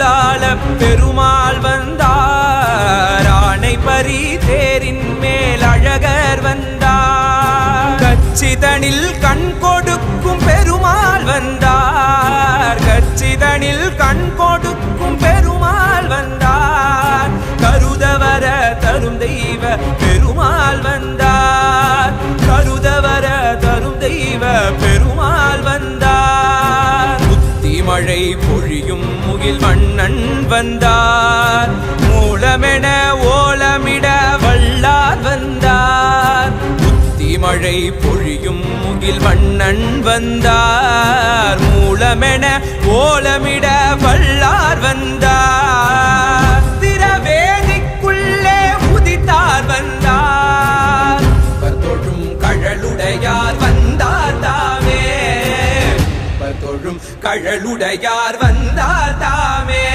அருளாள பெருமாள் வந்தார். ஆணை பரி தேரின் மேல் அழகர் வந்தார். கச்சிதனில் கண் கொடுக்கும் பெருமாள் வந்தார். கச்சிதனில் கண் கொடுக்கும் பெருமாள் வந்தார். கருதவர தரும் தெய்வ பெருமாள் வந்தார். கருதவர தரும் தெய்வ பெருமாள் வந்தார். மழை பொழியும் முகில் வண்ணன் வந்தார். மூலமென ஓலமிட வல்லார் வந்தார். புத்தி மழை பொழியும் முகில் வண்ணன் வந்தார். மூலமென ஓலமிட வல்லார் வந்தார். திரவேதிக்குள்ளே உதித்தார் வந்தார். தொழும் கழலுடையார் வந்தார் தாமே. தொழும் கழலுடையார் வந்தார் தாமே.